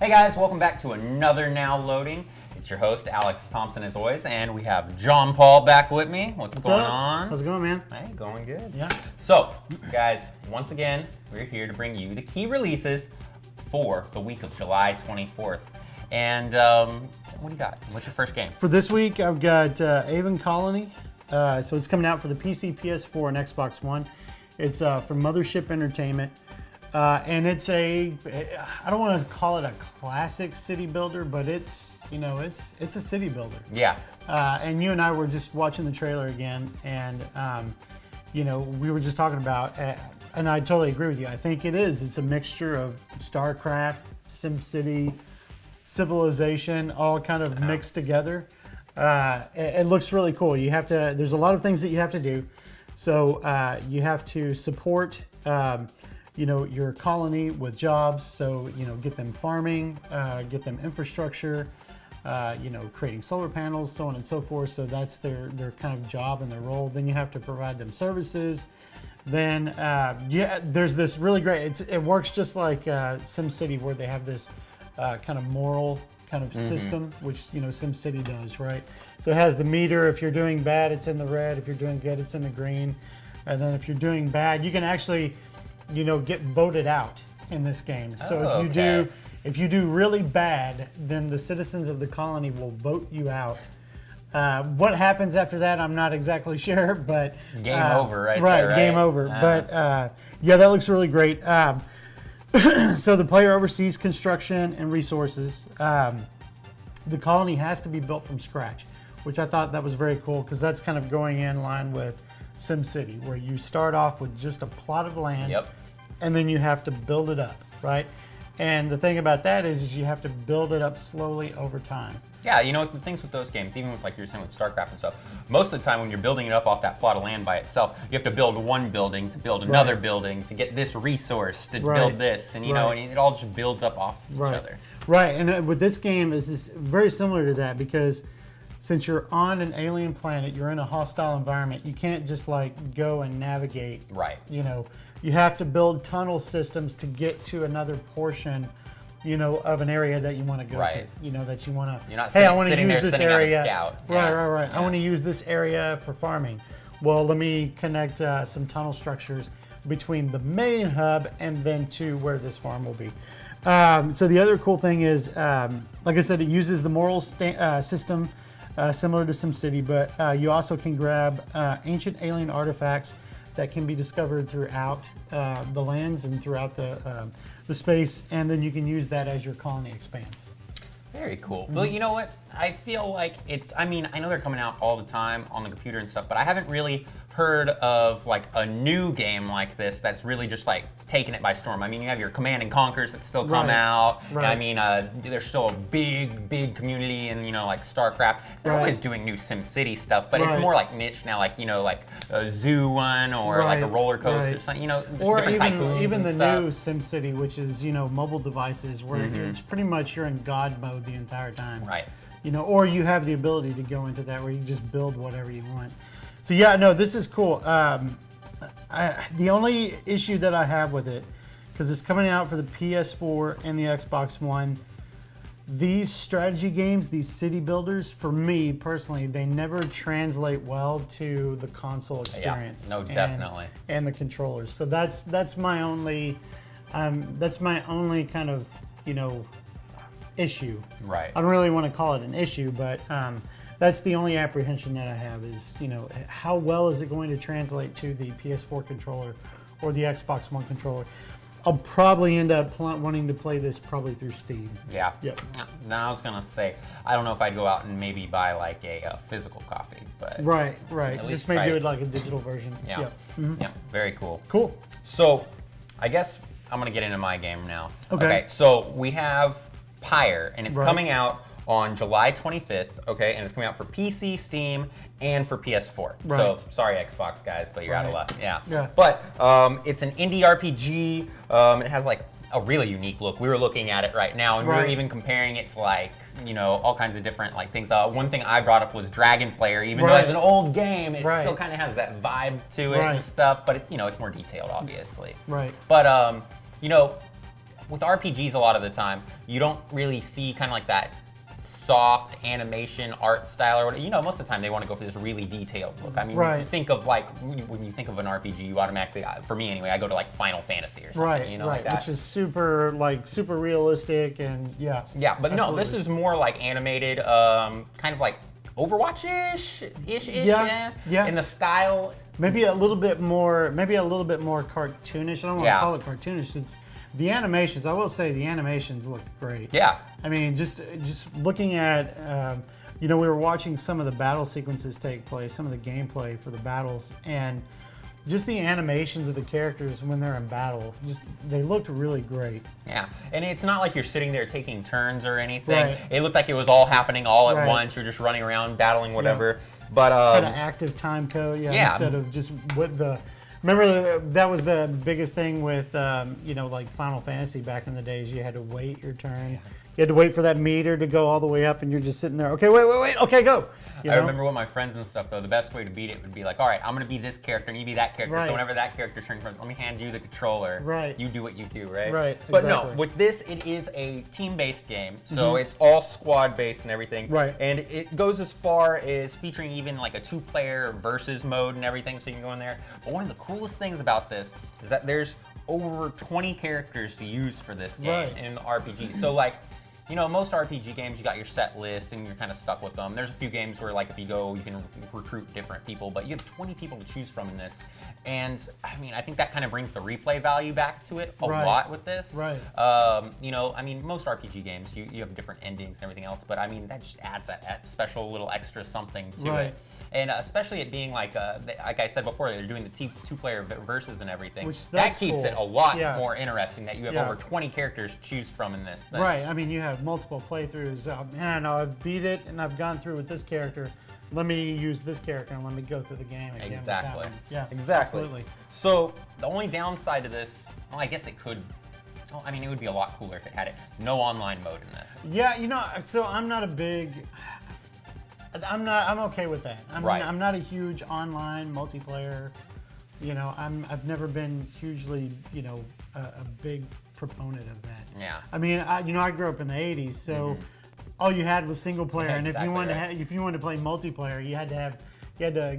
Hey guys, welcome back to another Now Loading. It's your host, Alex Thompson, as always, and we have John Paul back with me. What's going on? How's it going, man? Hey, going good. Yeah. So, guys, once again, we're here to bring you the key releases for the week of July 24th. And what do you got? What's your first game? For this week, I've got Aven Colony. So it's coming out for the PC, PS4, and Xbox One. It's from Mothership Entertainment. And it's I don't want to call it a classic city builder, but it's a city builder. Yeah. And you and I were just watching the trailer again, and we were just talking about, and I totally agree with you. I think it's a mixture of StarCraft, SimCity, Civilization, all kind of mixed together. It looks really cool. There's a lot of things that you have to do. So you have to support your colony with jobs, so get them farming, get them infrastructure, creating solar panels, so on and so forth. So that's their kind of job and their role. Then you have to provide them services. Then there's this really great. It works just like SimCity, where they have this kind of moral kind of system, which SimCity does, right? So it has the meter. If you're doing bad, it's in the red. If you're doing good, it's in the green. And then if you're doing bad, you can actually get voted out in this game. So if you do really bad, then the citizens of the colony will vote you out. What happens after that, I'm not exactly sure, but game over, right? Right, there, right? Game over. But yeah, that looks really great. So the player oversees construction and resources. The colony has to be built from scratch, which I thought that was very cool, because that's kind of going in line with SimCity, where you start off with just a plot of land, and then you have to build it up, right? And the thing about that is you have to build it up slowly over time. Yeah, the things with those games, even with, like you were saying, with StarCraft and stuff, most of the time when you're building it up off that plot of land by itself, you have to build one building to build another building to get this resource to build this, and and it all just builds up off each other. Right, and with this game, is very similar to that, because since you're on an alien planet, you're in a hostile environment, you can't just go and navigate. Right. You have to build tunnel systems to get to another portion, of an area that you want to go to. That you want to. You're not hey, I want to sitting use there this sending out a area. scout. Right. Yeah. I want to use this area for farming. Well, let me connect some tunnel structures between the main hub and then to where this farm will be. So the other cool thing is, like I said, it uses the moral system. Similar to SimCity, but you also can grab ancient alien artifacts that can be discovered throughout the lands and throughout the space, and then you can use that as your colony expands. Very cool. Well, you know what? I feel like I know they're coming out all the time on the computer and stuff, but I haven't really heard of a new game like this that's really just taking it by storm. I mean, you have your Command and Conquers that still come out. Right. I mean, there's still a big community in StarCraft. They're always doing new SimCity stuff, but it's more niche now, like a zoo one or like a roller coaster, or something. Or different even the stuff. new SimCity, which is mobile devices, where it's pretty much you're in God mode the entire time. Right. Or you have the ability to go into that where you just build whatever you want. So yeah, no, this is cool. The only issue that I have with it, because it's coming out for the PS4 and the Xbox One, these strategy games, these city builders, for me personally, they never translate well to the console experience. Yeah, no, definitely. And the controllers. So that's my only kind of issue. Right. I don't really want to call it an issue, but that's the only apprehension that I have is, how well is it going to translate to the PS4 controller or the Xbox One controller? I'll probably end up wanting to play this probably through Steam. Yeah. Yep. Now I was gonna say, I don't know if I'd go out and maybe buy a physical copy, but right. Just maybe do it like a digital version. Yeah. Yep. Mm-hmm. Yeah. Very cool. Cool. So, I guess I'm gonna get into my game now. Okay. So we have Pyre, and it's coming out on July 25th, and it's coming out for PC, Steam, and for PS4. Right. So, sorry Xbox guys, but you're out of luck. Yeah. But it's an indie RPG. It has a really unique look. We were looking at it right now, and we were even comparing it to all kinds of different things. One thing I brought up was Dragon Slayer. Even though it's an old game, it still kind of has that vibe to it and stuff. But it's it's more detailed, obviously. Right. But with RPGs a lot of the time, you don't really see kind of like that soft animation art style or whatever. You know, most of the time they want to go for this really detailed look. I mean, when you think of like, when you think of an RPG, you automatically, for me anyway, I go to like Final Fantasy or something, you know, like that. Which is super realistic and Yeah, but absolutely. no, this is more like animated, kind of like Overwatch-ish, in the style. Maybe a little bit more cartoonish. I don't want to call it cartoonish. It's the animations. I will say the animations looked great. Yeah. I mean, just looking at, we were watching some of the battle sequences take place, some of the gameplay for the battles, and just the animations of the characters when they're in battle, they looked really great. Yeah, and it's not like you're sitting there taking turns or anything. Right. It looked like it was all happening all at once. You're just running around, battling whatever. Yeah. But kind of active time code, instead of just with the. Remember, that was the biggest thing with, like Final Fantasy back in the days. You had to wait your turn. Yeah. You had to wait for that meter to go all the way up, and you're just sitting there. Okay, wait. Okay, go. I remember with my friends and stuff, though, the best way to beat it would be like, all right, I'm going to be this character, and you be that character. So whenever that character's turn comes, let me hand you the controller. Right. You do what you do, right? Right, But no, with this, it is a team-based game. So it's all squad-based and everything. Right. And it goes as far as featuring even like a 2-player versus mode and everything, so you can go in there. But one of the coolest things about this is that there's over 20 characters to use for this game in the RPG. So like, most RPG games, you got your set list and you're kind of stuck with them. There's a few games where, like, if you go, you can recruit different people, but you have 20 people to choose from in this. And, I mean, I think that kind of brings the replay value back to it a lot with this. Right. I mean, most RPG games, you have different endings and everything else, but, I mean, that just adds that special little extra something to it. And especially it being like I said before, they're doing the 2-player versus and everything. That keeps it a lot more interesting that you have over 20 characters to choose from in this thing. Right. I mean, you have multiple playthroughs. Man, I've beat it and I've gone through with this character. Let me use this character and let me go through the game again. Exactly. With that one. Yeah. Exactly. Absolutely. So the only downside to this, well, I guess it could. Well, I mean, it would be a lot cooler if it had no online mode in this. Yeah, so I'm not a big. I'm okay with that. I'm not a huge online multiplayer. I've never been hugely, a big proponent of that. Yeah. I mean, I grew up in the '80s, so all you had was single player, and if you wanted to play multiplayer, you had to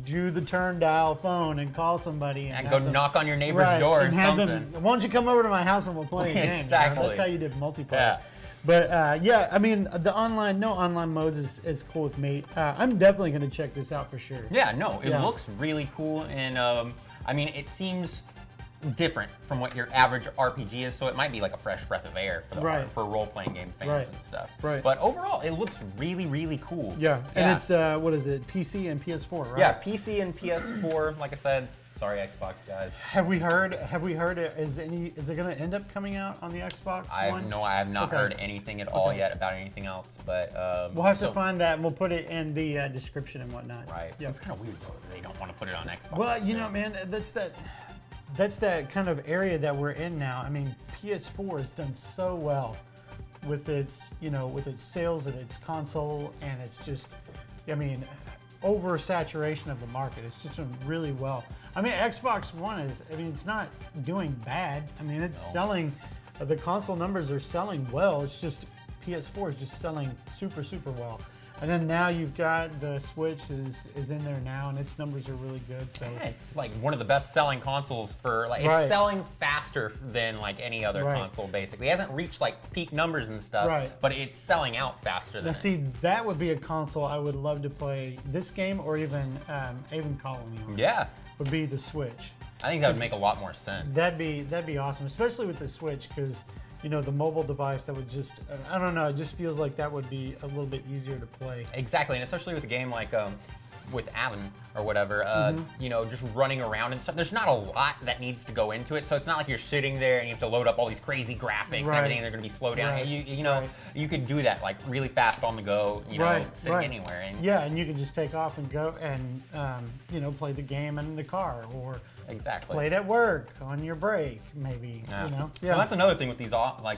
do the turn dial phone and call somebody and go knock on your neighbor's door and or have something. Why don't you come over to my house and we'll play a game? Exactly. That's how you did multiplayer. Yeah. But I mean, no online modes is cool with me. I'm definitely going to check this out for sure. Yeah, no, it looks really cool, and I mean, it seems different from what your average RPG is, so it might be like a fresh breath of air for role-playing game fans and stuff. Right. But overall, it looks really, really cool. Yeah, and it's what is it? PC and PS4, right? Yeah, PC and PS4. Like I said. Sorry, Xbox guys. Have we heard? Is it going to end up coming out on the Xbox One? I have not heard anything at all yet about anything else. But we'll have to find that, and we'll put it in the description and whatnot. Right. Yeah. It's kind of weird though. They don't want to put it on Xbox. Well, man, that's that kind of area that we're in now. I mean, PS4 has done so well with its sales of its console, and it's just, I mean, oversaturation of the market. It's just done really well. I mean, Xbox One it's not doing bad. I mean, it's selling, the console numbers are selling well. It's just PS4 is just selling super, super well. And then now you've got the Switch is in there now, and its numbers are really good. So yeah, it's like one of the best-selling consoles for it's selling faster than like any other console. Basically, it hasn't reached like peak numbers and stuff, but it's selling out faster than. Now, see, that would be a console I would love to play this game or even Aven Colony on. Yeah, would be the Switch. I think that would make a lot more sense. That'd be awesome, especially with the Switch, because the mobile device that would just, I don't know, it just feels like that would be a little bit easier to play. Exactly, and especially with a game like with Aven or whatever, just running around and stuff. There's not a lot that needs to go into it, so it's not like you're sitting there and you have to load up all these crazy graphics and everything, and they're going to be slowed down. You could do that like really fast on the go, sitting anywhere. And and you can just take off and go and play the game in the car or play it at work on your break, maybe. Well, that's another thing with these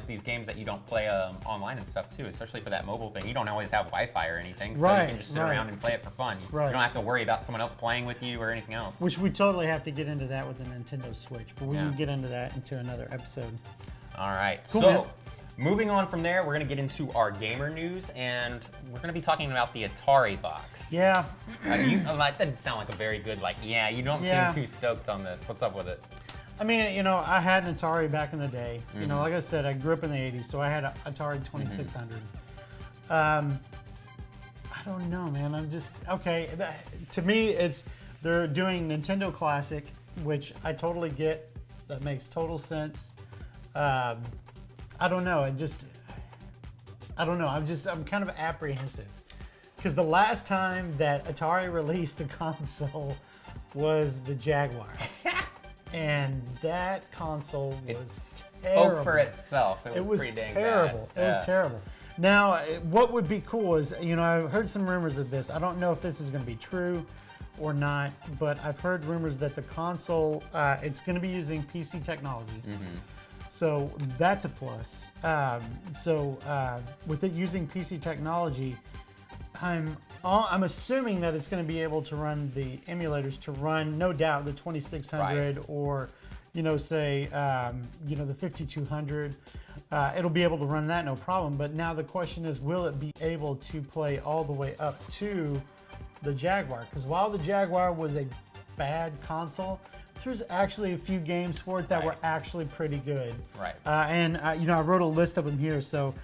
these games that you don't play online and stuff too, especially for that mobile thing. You don't always have Wi-Fi or anything, so you can just sit around and play it for fun. Right. don't have to worry about someone else playing with you or anything else. Which we totally have to get into that with the Nintendo Switch, but we Yeah. can get into that into another episode. All right. Cool, So, man. moving on from there, we're going to get into our gamer news, and we're going to be talking about the Atari Box. Yeah. That didn't sound like a very good, you don't Yeah. seem too stoked on this. What's up with it? I mean, you know, I had an Atari back in the day. You Mm-hmm. know, like I said, I grew up in the 80s, so I had an Atari 2600. I don't know, man. I'm just, okay. To me, they're doing Nintendo Classic, which I totally get. That makes total sense. I don't know. I don't know. I'm kind of apprehensive. Because the last time that Atari released a console was the Jaguar. And that console was terrible. Spoke for itself. It was pretty dang terrible. bad. It was terrible. Now, what would be cool is, you know, I've heard some rumors of this. I don't know if this is going to be true or not, but I've heard rumors that the console, it's going to be using PC technology. So that's a plus. With it using PC technology, I'm assuming that it's going to be able to run the emulators to run, no doubt, the 2600 Right. or, you know, say, the 5200. It'll be able to run that, no problem. But now the question is, will it be able to play all the way up to the Jaguar? Because while the Jaguar was a bad console, there's actually a few games for it that Right. were actually pretty good. Right. I wrote a list of them here. So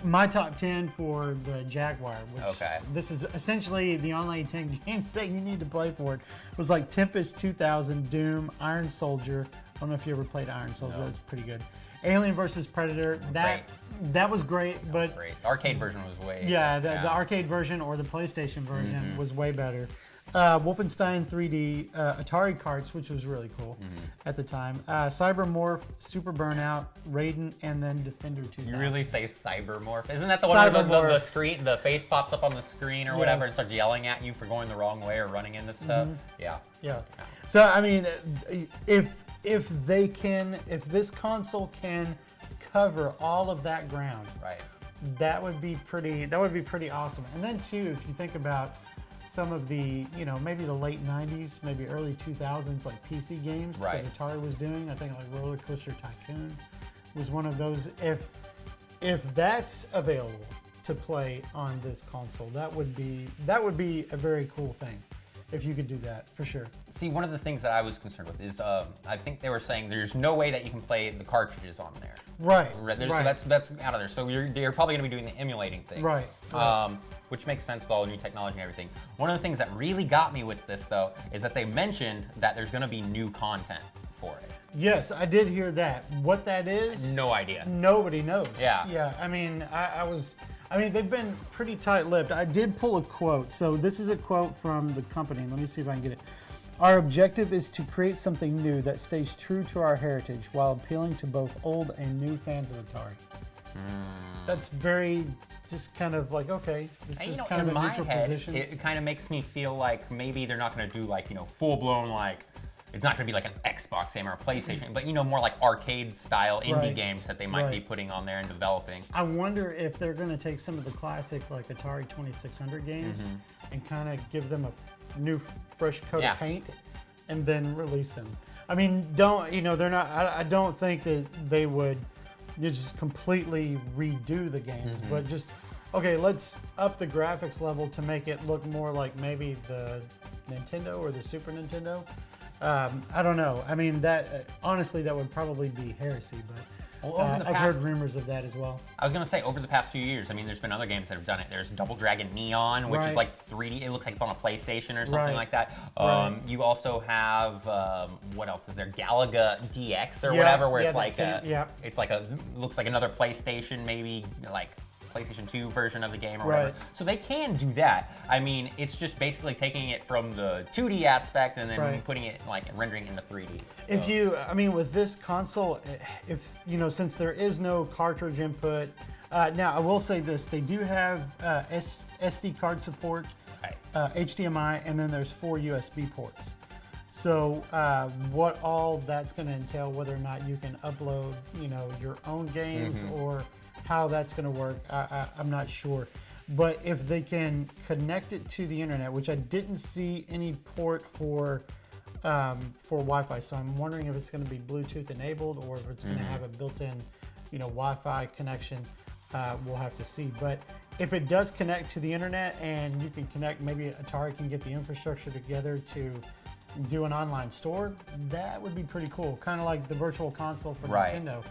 my top 10 for the Jaguar, which Okay. this is essentially the online 10 games that you need to play for it, was like Tempest 2000, Doom, Iron Soldier. I don't know if you ever played Iron Soldier. No. That's pretty good. Alien vs. Predator. That was great, but Great. The arcade version was way. yeah, the arcade version or the PlayStation version was way better. Wolfenstein 3D, Atari carts, which was really cool at the time. Cybermorph, Super Burnout, Raiden, and then Defender 2000. You really say Cybermorph? Isn't that the one where the Cybermorph. screen, the face pops up on the screen or whatever and starts yelling at you for going the wrong way or running into stuff? Yeah. Yeah. So I mean, if this console can cover all of that ground, Right. that would be pretty awesome. And then too, if you think about some of the, you know, maybe the late 90s, maybe early 2000s, like PC games Right. that Atari was doing, I think like Roller Coaster Tycoon was one of those. If that's available to play on this console, that would be a very cool thing. If you could do that, for sure. See, one of the things that I was concerned with is I think they were saying there's no way that you can play the cartridges on there. Right. So that's out of there. So they're probably going to be doing the emulating thing. Right. Which makes sense with all the new technology and everything. One of the things that really got me with this, though, is that they mentioned that there's going to be new content for it. Yes, I did hear that. What that is, No idea. nobody knows. Yeah. Yeah. I mean, they've been pretty tight-lipped. I did pull a quote. So this is a quote from the company. Let me see if I can get it. Our objective is to create something new that stays true to our heritage while appealing to both old and new fans of Atari. That's very, just kind of like, okay, this is kind in of a my neutral head, position. it kind of makes me feel like maybe they're not going to do full-blown it's not going to be like an Xbox game or a PlayStation, but more like arcade-style indie Right. games that they might be Right. putting on there and developing. I wonder if they're going to take some of the classic like Atari 2600 games and kind of give them a new fresh coat Yeah. of paint and then release them. I mean, they're not, I don't think that they would just completely redo the games, but just, okay, let's up the graphics level to make it look more like maybe the Nintendo or the Super Nintendo. I don't know. I mean, that honestly, that would probably be heresy, but Well, over the I've past- heard rumors of that as well. I was going to say, over the past few years, I mean, there's been other games that have done it. There's Double Dragon Neon, which is Right. like 3D. It looks like it's on a PlayStation or something Right. like that. Right. You also have, what else is there? Galaga DX or Yeah, whatever, where yeah, it's like that came- yeah. it's like looks like another PlayStation, maybe like PlayStation 2 version of the game or whatever. Right. So they can do that. I mean, it's just basically taking it from the 2D aspect and then Right. putting it, rendering it in the 3D. If So- with this console, since there is no cartridge input, now I will say this: they do have SD card support, Right. HDMI, and then there's 4 USB ports. So what all that's going to entail, whether or not you can upload, your own games or how that's going to work, I'm not sure. but if they can connect it to the internet, which I didn't see any port for Wi-Fi, so I'm wondering if it's going to be Bluetooth enabled or if it's going to have a built-in, Wi-Fi connection. We'll have to see. But if it does connect to the internet and you can connect, maybe Atari can get the infrastructure together to do an online store, that would be pretty cool. Kind of like the virtual console for Nintendo.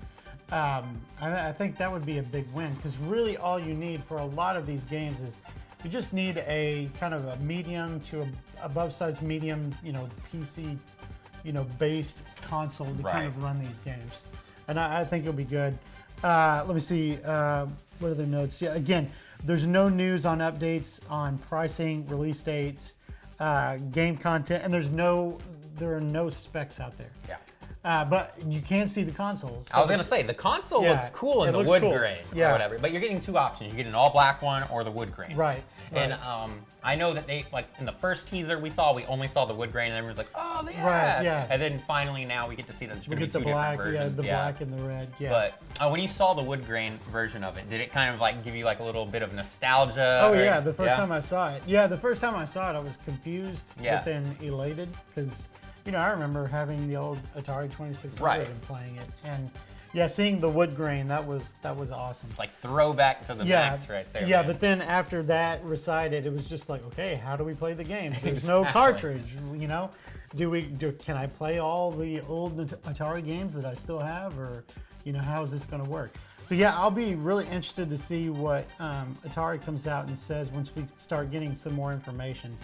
I think that would be a big win, because really all you need for a lot of these games is you just need a kind of a medium to above size medium, PC, based console to kind of run these games. And I think it'll be good. Let me see, what are the notes? Yeah, again, there's no news on updates on pricing, release dates, game content, and there are no specs out there. Yeah. But you can see the consoles. So I was gonna say the console looks cool in the wood grain or whatever. But you're getting two options: you get an all black one or the wood grain. Right. And I know that they in the first teaser we only saw the wood grain, and everyone's like, oh yeah. Right. Yeah. And then finally now we get to see that there's gonna be two black, different versions. the black and the red. Yeah. But when you saw the wood grain version of it, did it kind of like give you like a little bit of nostalgia? Oh yeah, the first time I saw it. Yeah, the first time I saw it, I was confused, but then elated, because. I remember having the old Atari 2600 and playing it, and seeing the wood grain, that was awesome. It's like throwback to the max right there. Yeah, man. But then after that recited, it was just like, okay, how do we play the game? There's no cartridge, can I play all the old Atari games that I still have, or how is this going to work? So yeah, I'll be really interested to see what Atari comes out and says once we start getting some more information.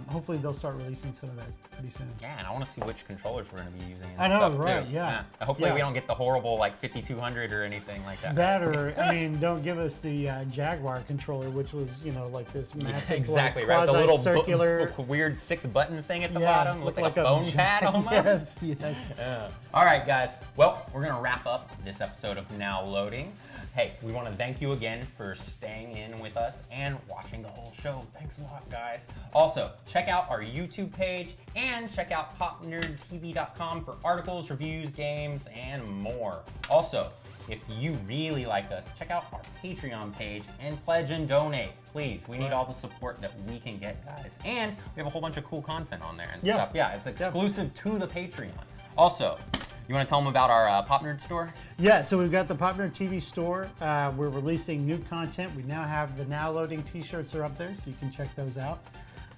Hopefully they'll start releasing some of that pretty soon. Yeah, and I want to see which controllers we're going to be using. And I know, stuff right? Too. Yeah. Hopefully we don't get the horrible like 5200 or anything like that. That or don't give us the Jaguar controller, which was like this massive, exactly right, the little circular, weird 6-button thing at the bottom, looked like a phone pad almost. Yes. Yeah. All right, guys. Well, we're going to wrap up this episode of Now Loading. Hey, we want to thank you again for staying in with us and watching the whole show. Thanks a lot, guys. Also, check out our YouTube page and check out popnerdtv.com for articles, reviews, games, and more. Also, if you really like us, check out our Patreon page and pledge and donate. Please, we need all the support that we can get, guys. And we have a whole bunch of cool content on there and stuff. Yeah, it's exclusive to the Patreon. Also, you want to tell them about our PopNerd store? Yeah, so we've got the PopNerdTV store. We're releasing new content. We now have the Now Loading t-shirts are up there, so you can check those out.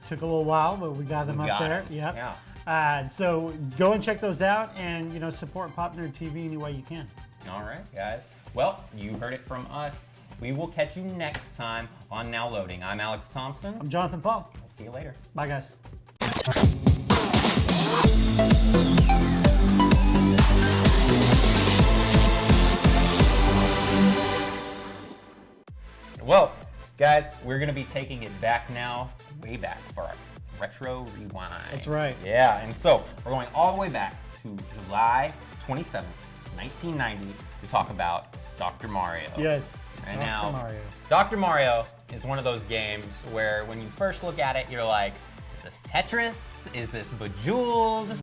Took a little while, but we got them up there. Yep. Yeah. So go and check those out, and support PopNerdTV any way you can. All right, guys. Well, you heard it from us. We will catch you next time on Now Loading. I'm Alex Thompson. I'm Jonathan Paul. We'll see you later. Bye, guys. Well, guys, we're going to be taking it back now, way back for our Retro Rewind. That's right. Yeah, and so we're going all the way back to July 27th, 1990 to talk about Dr. Mario. Yes, and Dr. now, Mario. Dr. Mario is one of those games where when you first look at it, you're like, is this Tetris? Is this Bejeweled?